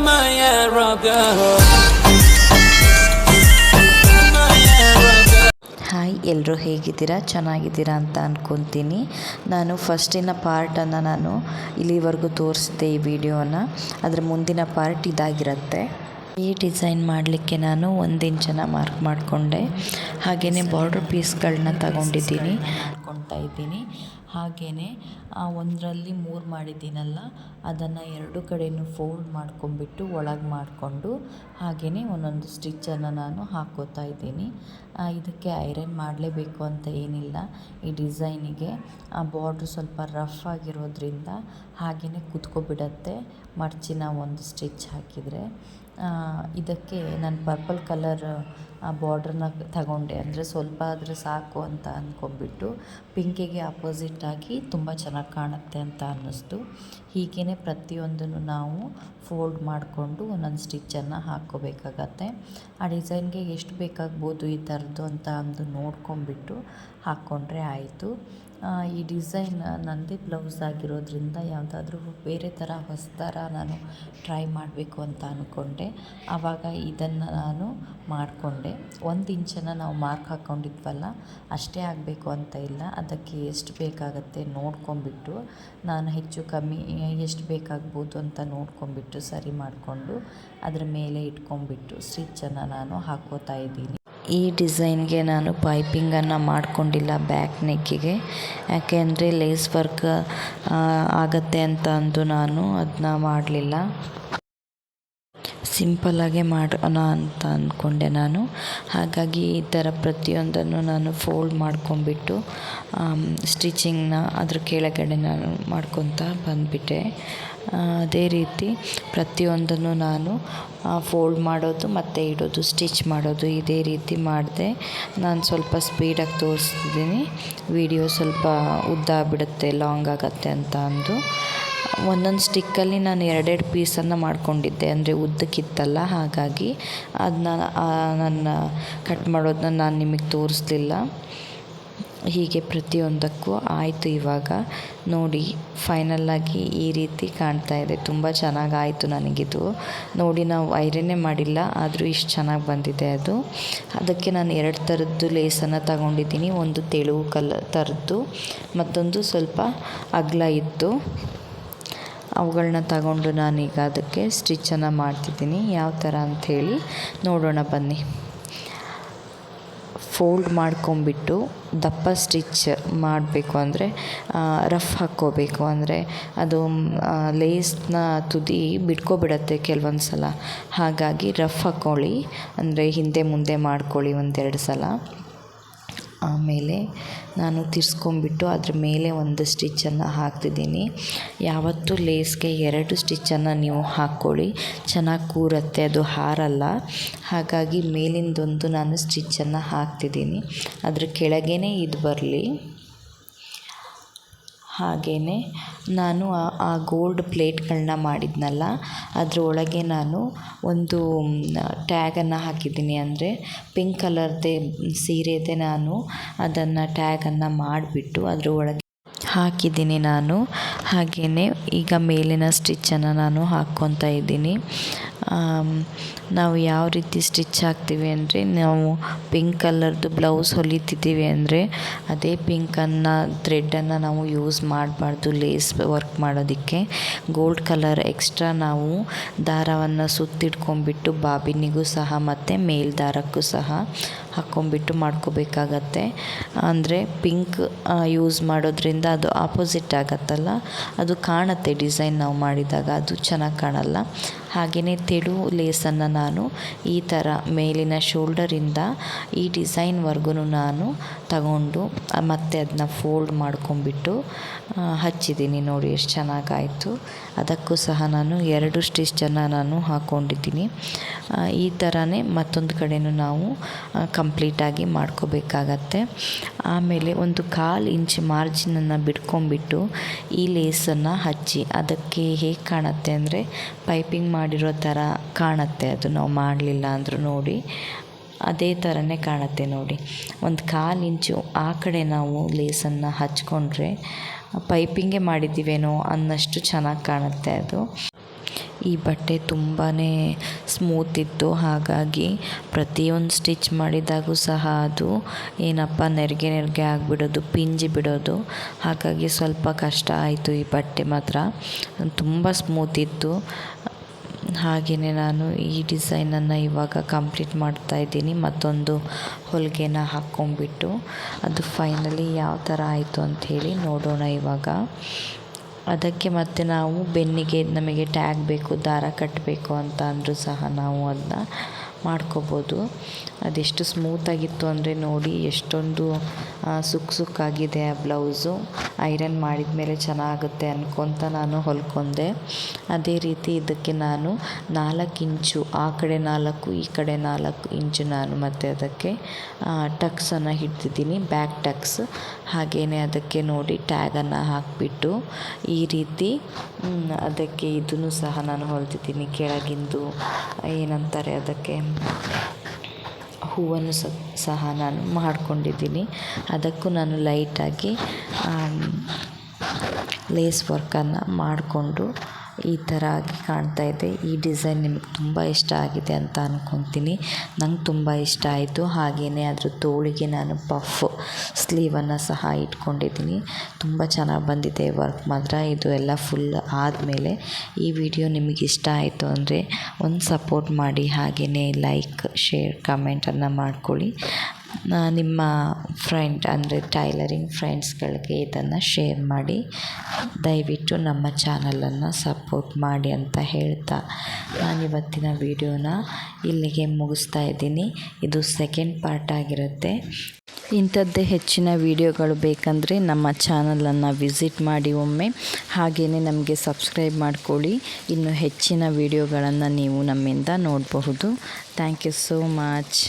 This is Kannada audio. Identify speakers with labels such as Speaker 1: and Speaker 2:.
Speaker 1: ಹಾಯ್, ಎಲ್ಲರೂ ಹೇಗಿದ್ದೀರಾ? ಚೆನ್ನಾಗಿದ್ದೀರಾ ಅಂತ ಅಂದ್ಕೊತೀನಿ. ನಾನು ಫಸ್ಟಿನ ಪಾರ್ಟನ್ನು ನಾನು ಇಲ್ಲಿವರೆಗೂ ತೋರಿಸಿದೆ ಈ ವಿಡಿಯೋನ. ಅದರ ಮುಂದಿನ ಪಾರ್ಟ್ ಇದಾಗಿರುತ್ತೆ. ಈ ಡಿಸೈನ್ ಮಾಡಲಿಕ್ಕೆ ನಾನು 1 ಇಂಚನ್ನು ಮಾರ್ಕ್ ಮಾಡಿಕೊಂಡೆ. ಹಾಗೆಯೇ ಬಾರ್ಡರ್ ಪೀಸ್ಗಳನ್ನ ತಗೊಂಡಿದ್ದೀನಿ, ಮಾಡ್ಕೊತಾ ಇದ್ದೀನಿ. ಹಾಗೆಯೇ ಒಂದರಲ್ಲಿ 3 ಮಾಡಿದ್ದೀನಲ್ಲ, ಅದನ್ನು 2 ಕಡೆಯೂ ಫೋಲ್ಡ್ ಮಾಡ್ಕೊಂಬಿಟ್ಟು ಒಳಗೆ ಮಾಡಿಕೊಂಡು ಹಾಗೆಯೇ ಒಂದೊಂದು ಸ್ಟಿಚ್ಚನ್ನು ನಾನು ಹಾಕ್ಕೋತಾ ಇದ್ದೀನಿ. ಇದಕ್ಕೆ ಐರನ್ ಮಾಡಲೇಬೇಕು ಅಂತ ಏನಿಲ್ಲ. ಈ ಡಿಸೈನಿಗೆ ಆ ಬಾರ್ಡ್ರ್ ಸ್ವಲ್ಪ ರಫ್ ಆಗಿರೋದ್ರಿಂದ ಹಾಗೆಯೇ ಕುತ್ಕೊಬಿಡತ್ತೆ ಮರ್ಚಿನ ಒಂದು ಸ್ಟಿಚ್ ಹಾಕಿದರೆ. ಇದಕ್ಕೆ ನಾನು ಪರ್ಪಲ್ ಕಲರ್ ಆ ಬಾರ್ಡ್ರನ್ನ ತಗೊಂಡೆ, ಅಂದರೆ ಸ್ವಲ್ಪ ಆದರೆ ಸಾಕು ಅಂತ ಅಂದ್ಕೊಂಡ್ಬಿಟ್ಟು ಪಿಂಕಿಗೆ ಅಪೋಸಿಟಾಗಿ ತುಂಬ ಚೆನ್ನಾಗಿ ಕಾಣುತ್ತೆ ಅಂತ ಅನ್ನಿಸ್ತು. ಹೀಗೇ ಪ್ರತಿಯೊಂದನ್ನು ನಾವು ಫೋಲ್ಡ್ ಮಾಡಿಕೊಂಡು ಒಂದೊಂದು ಸ್ಟಿಚ್ಚನ್ನು ಹಾಕ್ಕೋಬೇಕಾಗತ್ತೆ. ಆ ಡಿಸೈನ್ಗೆ ಎಷ್ಟು ಬೇಕಾಗ್ಬೋದು ಈ ಥರದ್ದು ಅಂತ ನೋಡ್ಕೊಂಬಿಟ್ಟು ಹಾಕ್ಕೊಂಡ್ರೆ ಆಯಿತು. ಈ ಡಿಸೈನ್ ನನ್ನದೇ ಬ್ಲೌಸ್ ಆಗಿರೋದ್ರಿಂದ ಯಾವುದಾದ್ರೂ ಬೇರೆ ಥರ ಹೊಸ ಥರ ನಾನು ಟ್ರೈ ಮಾಡಬೇಕು ಅಂತ ಅಂದ್ಕೊಂಡೆ. ಆವಾಗ ಇದನ್ನು ನಾನು ಮಾಡಿಕೊಂಡೆ. 1 ಇಂಚನ್ನು ನಾವು ಮಾರ್ಕ್ ಹಾಕ್ಕೊಂಡಿದ್ವಲ್ಲ, ಅಷ್ಟೇ ಆಗಬೇಕು ಅಂತ ಇಲ್ಲ. ಅದಕ್ಕೆ ಎಷ್ಟು ಬೇಕಾಗತ್ತೆ ನೋಡ್ಕೊಂಬಿಟ್ಟು ನಾನು ಹೆಚ್ಚು ಕಮ್ಮಿ ಎಷ್ಟು ಬೇಕಾಗ್ಬೋದು ಅಂತ ನೋಡ್ಕೊಂಬಿಟ್ಟು ಸರಿ ಮಾಡಿಕೊಂಡು ಅದರ ಮೇಲೆ ಇಟ್ಕೊಂಡ್ಬಿಟ್ಟು ಸ್ಟಿಚ್ಚನ್ನು ನಾನು ಹಾಕ್ಕೋತಾ ಇದ್ದೀನಿ. ಈ ಡಿಸೈನ್ಗೆ ನಾನು ಪೈಪಿಂಗನ್ನು ಮಾಡಿಕೊಂಡಿಲ್ಲ ಬ್ಯಾಕ್ ನೆಕ್ಕಿಗೆ, ಯಾಕೆಂದರೆ ಲೇಸ್ ವರ್ಕ್ ಆಗತ್ತೆ ಅಂತ ಅಂದು ನಾನು ಅದನ್ನ ಮಾಡಲಿಲ್ಲ. ಸಿಂಪಲ್ಲಾಗೆ ಮಾಡೋಣ ಅಂತ ಅಂದ್ಕೊಂಡೆ ನಾನು. ಹಾಗಾಗಿ ಈ ಥರ ಪ್ರತಿಯೊಂದನ್ನು ನಾನು ಫೋಲ್ಡ್ ಮಾಡ್ಕೊಂಬಿಟ್ಟು ಸ್ಟಿಚಿಂಗ್ನ ಅದ್ರ ಕೆಳಗಡೆ ನಾನು ಮಾಡ್ಕೊತಾ ಬಂದುಬಿಟ್ಟೆ. ಅದೇ ರೀತಿ ಪ್ರತಿಯೊಂದನ್ನು ನಾನು ಫೋಲ್ಡ್ ಮಾಡೋದು ಮತ್ತು ಇಡೋದು, ಸ್ಟಿಚ್ ಮಾಡೋದು ಇದೇ ರೀತಿ ಮಾಡಿದೆ. ನಾನು ಸ್ವಲ್ಪ ಸ್ಪೀಡಾಗಿ ತೋರಿಸ್ತಿದ್ದೀನಿ, ವಿಡಿಯೋ ಸ್ವಲ್ಪ ಉದ್ದ ಆಗಿಬಿಡುತ್ತೆ, ಲಾಂಗ್ ಆಗುತ್ತೆ ಅಂತ ಅಂದು. ಒಂದೊಂದು ಸ್ಟಿಕ್ಕಲ್ಲಿ ನಾನು 2 ಪೀಸನ್ನು ಮಾಡ್ಕೊಂಡಿದ್ದೆ, ಅಂದರೆ ಉದ್ದಕ್ಕಿತ್ತಲ್ಲ, ಹಾಗಾಗಿ ಅದನ್ನ ನನ್ನ ಕಟ್ ಮಾಡೋದನ್ನ ನಾನು ನಿಮಗೆ ತೋರಿಸ್ಲಿಲ್ಲ. ಹೀಗೆ ಪ್ರತಿಯೊಂದಕ್ಕೂ ಆಯಿತು. ಇವಾಗ ನೋಡಿ, ಫೈನಲ್ಲಾಗಿ ಈ ರೀತಿ ಕಾಣ್ತಾ ಇದೆ. ತುಂಬ ಚೆನ್ನಾಗಾಯಿತು ನನಗಿದು ನೋಡಿ. ನಾವು ಐರನ್ನೇ ಮಾಡಿಲ್ಲ, ಆದರೂ ಇಷ್ಟು ಚೆನ್ನಾಗಿ ಬಂದಿದೆ ಅದು. ಅದಕ್ಕೆ ನಾನು 2 ಥರದ್ದು ಲೇಸನ್ನು ತಗೊಂಡಿದ್ದೀನಿ. ಒಂದು ತೆಳು ಥರದ್ದು, ಮತ್ತೊಂದು ಸ್ವಲ್ಪ ಅಗಲ ಇತ್ತು. ಅವುಗಳನ್ನ ತಗೊಂಡು ನಾನೀಗ ಅದಕ್ಕೆ ಸ್ಟಿಚ್ಚನ್ನು ಮಾಡ್ತಿದ್ದೀನಿ. ಯಾವ ಥರ ಅಂಥೇಳಿ ನೋಡೋಣ ಬನ್ನಿ. ಫೋಲ್ಡ್ ಮಾಡ್ಕೊಂಬಿಟ್ಟು ದಪ್ಪ ಸ್ಟಿಚ್ ಮಾಡಬೇಕು, ಅಂದರೆ ರಫ್ ಹಾಕ್ಕೋಬೇಕು. ಅಂದರೆ ಅದು ಲೇಸ್ನ ತುದಿ ಬಿಟ್ಕೊಬಿಡತ್ತೆ ಕೆಲವೊಂದು ಸಲ, ಹಾಗಾಗಿ ರಫ್ ಹಾಕ್ಕೊಳ್ಳಿ, ಅಂದರೆ ಹಿಂದೆ ಮುಂದೆ ಮಾಡ್ಕೊಳ್ಳಿ 1-2 ಸಲ. ಆಮೇಲೆ ನಾನು ತಿರ್ಸ್ಕೊಂಬಿಟ್ಟು ಅದ್ರ ಮೇಲೆ ಒಂದು ಸ್ಟಿಚ್ಚನ್ನು ಹಾಕ್ತಿದ್ದೀನಿ. ಯಾವತ್ತೂ ಲೇಸ್ಗೆ 2 ಸ್ಟಿಚ್ಚನ್ನು ನೀವು ಹಾಕ್ಕೊಳ್ಳಿ, ಚೆನ್ನಾಗಿ ಕೂರುತ್ತೆ, ಅದು ಹಾರಲ್ಲ. ಹಾಗಾಗಿ ಮೇಲಿಂದೊಂದು ನಾನು ಸ್ಟಿಚ್ಚನ್ನು ಹಾಕ್ತಿದ್ದೀನಿ, ಅದ್ರ ಕೆಳಗೇ ಇದು ಬರಲಿ. ಹಾಗೆಯೇ ನಾನು ಆ ಗೋಲ್ಡ್ ಪ್ಲೇಟ್ಗಳನ್ನ ಮಾಡಿದ್ನಲ್ಲ, ಅದರೊಳಗೆ ನಾನು ಒಂದು ಟ್ಯಾಗನ್ನು ಹಾಕಿದ್ದೀನಿ. ಅಂದರೆ ಪಿಂಕ್ ಕಲರ್ದೇ ಸೀರೆದೇ ನಾನು ಅದನ್ನು ಟ್ಯಾಗನ್ನು ಮಾಡಿಬಿಟ್ಟು ಅದರ ಒಳಗೆ ಹಾಕಿದ್ದೀನಿ ನಾನು. ಹಾಗೆಯೇ ಈಗ ಮೇಲಿನ ಸ್ಟಿಚ್ಚನ್ನು ನಾನು ಹಾಕ್ಕೊತಾ ಇದ್ದೀನಿ. ನಾವು ಯಾವ ರೀತಿ ಸ್ಟಿಚ್ ಹಾಕ್ತೀವಿ ಅಂದರೆ, ನಾವು ಪಿಂಕ್ ಕಲರ್ದು ಬ್ಲೌಸ್ ಹೊಲಿತಿದ್ದೀವಿ ಅಂದರೆ ಅದೇ ಪಿಂಕನ್ನು ಥ್ರೆಡ್ಡನ್ನು ನಾವು ಯೂಸ್ ಮಾಡಬಾರ್ದು ಲೇಸ್ ವರ್ಕ್ ಮಾಡೋದಕ್ಕೆ. ಗೋಲ್ಡ್ ಕಲರ್ ಎಕ್ಸ್ಟ್ರಾ ನಾವು ದಾರವನ್ನು ಸುತ್ತಿಡ್ಕೊಂಬಿಟ್ಟು ಬಾಬಿನಿಗೂ ಸಹ ಮತ್ತು ಮೇಲ್ದಾರಕ್ಕೂ ಸಹ ಹಾಕ್ಕೊಂಬಿಟ್ಟು ಮಾಡ್ಕೋಬೇಕಾಗತ್ತೆ. ಅಂದರೆ ಪಿಂಕ್ ಯೂಸ್ ಮಾಡೋದ್ರಿಂದ ಅದು ಆಪೋಸಿಟ್ ಆಗತ್ತಲ್ಲ, ಅದು ಕಾಣುತ್ತೆ ಡಿಸೈನ್ ನಾವು ಮಾಡಿದಾಗ, ಅದು ಚೆನ್ನಾಗಿ ಕಾಣಲ್ಲ. ಹಾಗೆಯೇ ತೆಳು ಲೇಸನ್ನು ನಾನು ಈ ಥರ ಮೇಲಿನ ಶೋಲ್ಡರಿಂದ ಈ ಡಿಸೈನ್ವರೆಗೂ ನಾನು ತಗೊಂಡು ಮತ್ತೆ ಅದನ್ನ ಫೋಲ್ಡ್ ಮಾಡ್ಕೊಂಬಿಟ್ಟು ಹಚ್ಚಿದ್ದೀನಿ. ನೋಡಿ ಎಷ್ಟು ಚೆನ್ನಾಗಾಯಿತು. ಅದಕ್ಕೂ ಸಹ ನಾನು 2 ಸ್ಟಿಚ್ಚನ್ನು ನಾನು ಹಾಕ್ಕೊಂಡಿದ್ದೀನಿ. ಈ ಥರನೇ ಮತ್ತೊಂದು ಕಡೆಯೂ ನಾವು ಕಂಪ್ಲೀಟಾಗಿ ಮಾಡ್ಕೋಬೇಕಾಗತ್ತೆ. ಆಮೇಲೆ ಒಂದು 1/4 ಇಂಚ್ ಮಾರ್ಜಿನನ್ನು ಬಿಟ್ಕೊಂಬಿಟ್ಟು ಈ ಲೇಸನ್ನು ಹಚ್ಚಿ, ಅದಕ್ಕೆ ಹೇಗೆ ಕಾಣುತ್ತೆ ಅಂದರೆ ಪೈಪಿಂಗ್ ಮಾಡಿರೋ ಥರ ಕಾಣುತ್ತೆ. ಅದು ನಾವು ಮಾಡಲಿಲ್ಲ ಅಂದರೂ ನೋಡಿ ಅದೇ ಥರನೇ ಕಾಣುತ್ತೆ ನೋಡಿ. ಒಂದು 1/4 ಇಂಚು ಆ ಕಡೆ ನಾವು ಲೇಸನ್ನು ಹಚ್ಕೊಂಡ್ರೆ ಪೈಪಿಂಗೇ ಮಾಡಿದ್ದೀವೇನೋ ಅನ್ನಷ್ಟು ಚೆನ್ನಾಗಿ ಕಾಣುತ್ತೆ ಅದು. ಈ ಬಟ್ಟೆ ತುಂಬಾ ಸ್ಮೂತ್ ಇತ್ತು, ಹಾಗಾಗಿ ಪ್ರತಿಯೊಂದು ಸ್ಟಿಚ್ ಮಾಡಿದಾಗೂ ಸಹ ಅದು ಏನಪ್ಪ ನೆರಿಗೆ ಆಗಿಬಿಡೋದು, ಪಿಂಜಿ ಬಿಡೋದು. ಹಾಗಾಗಿ ಸ್ವಲ್ಪ ಕಷ್ಟ ಆಯಿತು. ಈ ಬಟ್ಟೆ ಮಾತ್ರ ತುಂಬ ಸ್ಮೂತ್ ಇತ್ತು. ಹಾಗೆಯೇ ನಾನು ಈ ಡಿಸೈನನ್ನು ಇವಾಗ ಕಂಪ್ಲೀಟ್ ಮಾಡ್ತಾಯಿದ್ದೀನಿ. ಮತ್ತೊಂದು ಹೊಲಿಗೆನ ಹಾಕ್ಕೊಂಬಿಟ್ಟು ಅದು ಫೈನಲಿ ಯಾವ ಥರ ಆಯಿತು ಅಂಥೇಳಿ ನೋಡೋಣ ಇವಾಗ. ಅದಕ್ಕೆ ಮತ್ತೆ ನಾವು ಬೆನ್ನಿಗೆ ನಮಗೆ ಟ್ಯಾಗ್ ಬೇಕು, ದಾರ ಕಟ್ಟಬೇಕು ಅಂತ ಅಂದರೂ ಸಹ ನಾವು ಅದನ್ನ ಮಾಡ್ಕೋಬೋದು. ಅದೆಷ್ಟು ಸ್ಮೂತಾಗಿತ್ತು ಅಂದರೆ ನೋಡಿ, ಎಷ್ಟೊಂದು ಸುಕ್ಕಾಗಿದೆ ಆ ಬ್ಲೌಸು. ಐರನ್ ಮಾಡಿದ ಮೇಲೆ ಚೆನ್ನಾಗುತ್ತೆ ಅಂದ್ಕೊತ ನಾನು ಹೊಲ್ಕೊಂಡೆ. ಅದೇ ರೀತಿ ಇದಕ್ಕೆ ನಾನು 4 ಇಂಚು, ಆ ಕಡೆ 4 ಈ ಕಡೆ 4 ಇಂಚು ನಾನು ಮತ್ತು ಅದಕ್ಕೆ ಟಕ್ಸನ್ನು ಹಿಡ್ದಿದ್ದೀನಿ, ಬ್ಯಾಕ್ ಟಕ್ಸ್. ಹಾಗೆಯೇ ಅದಕ್ಕೆ ನೋಡಿ ಟ್ಯಾಗನ್ನು ಹಾಕಿಬಿಟ್ಟು ಈ ರೀತಿ ಅದಕ್ಕೆ ಇದನ್ನು ಸಹ ನಾನು ಹೊಲ್ದಿದ್ದೀನಿ. ಕೆಳಗಿಂದು ಏನಂತಾರೆ ಅದಕ್ಕೆ ಹೂವನ್ನು ಸಹ ನಾನು ಮಾಡ್ಕೊಂಡಿದ್ದೀನಿ. ಅದಕ್ಕೂ ನಾನು ಲೈಟಾಗಿ ಲೇಸ್ ವರ್ಕನ್ನು ಮಾಡಿಕೊಂಡು ಈ ಥರ ಆಗಿ ಕಾಣ್ತಾ ಇದೆ. ಈ ಡಿಸೈನ್ ನಿಮಗೆ ತುಂಬ ಇಷ್ಟ ಆಗಿದೆ ಅಂತ ಅಂದ್ಕೊತೀನಿ. ನಂಗೆ ತುಂಬ ಇಷ್ಟ ಆಯಿತು. ಹಾಗೆಯೇ ಅದ್ರ ತೋಳಿಗೆ ನಾನು ಪಫ್ ಸ್ಲೀವನ್ನು ಸಹ ಇಟ್ಕೊಂಡಿದ್ದೀನಿ. ತುಂಬ ಚೆನ್ನಾಗಿ ಬಂದಿದೆ ವರ್ಕ್ ಮಾತ್ರ. ಇದು ಎಲ್ಲ ಫುಲ್ ಆದಮೇಲೆ ಈ ವಿಡಿಯೋ ನಿಮಗೆ ಇಷ್ಟ ಆಯಿತು ಅಂದರೆ ಒಂದು ಸಪೋರ್ಟ್ ಮಾಡಿ, ಹಾಗೆಯೇ ಲೈಕ್, ಶೇರ್, ಕಮೆಂಟನ್ನು ಮಾಡ್ಕೊಳ್ಳಿ. ನಿಮ್ಮ ಫ್ರೆಂಡ್ ಅಂದರೆ ಟೈಲರಿಂಗ್ ಫ್ರೆಂಡ್ಸ್ಗಳಿಗೆ ಇದನ್ನು ಶೇರ್ ಮಾಡಿ. ದಯವಿಟ್ಟು ನಮ್ಮ ಚಾನಲನ್ನು ಸಪೋರ್ಟ್ ಮಾಡಿ ಅಂತ ಹೇಳ್ತಾ ನಾನಿವತ್ತಿನ ವಿಡಿಯೋನ ಇಲ್ಲಿಗೆ ಮುಗಿಸ್ತಾ ಇದ್ದೀನಿ. ಇದು ಸೆಕೆಂಡ್ ಪಾರ್ಟ್ ಆಗಿರುತ್ತೆ. ಇಂಥದ್ದೇ ಹೆಚ್ಚಿನ ವಿಡಿಯೋಗಳು ಬೇಕಂದರೆ ನಮ್ಮ ಚಾನಲನ್ನು ವಿಸಿಟ್ ಮಾಡಿ ಒಮ್ಮೆ. ಹಾಗೆಯೇ ನಮಗೆ ಸಬ್ಸ್ಕ್ರೈಬ್ ಮಾಡ್ಕೊಳ್ಳಿ. ಇನ್ನು ಹೆಚ್ಚಿನ ವಿಡಿಯೋಗಳನ್ನು ನೀವು ನಮ್ಮಿಂದ ನೋಡಬಹುದು. Thank you so much.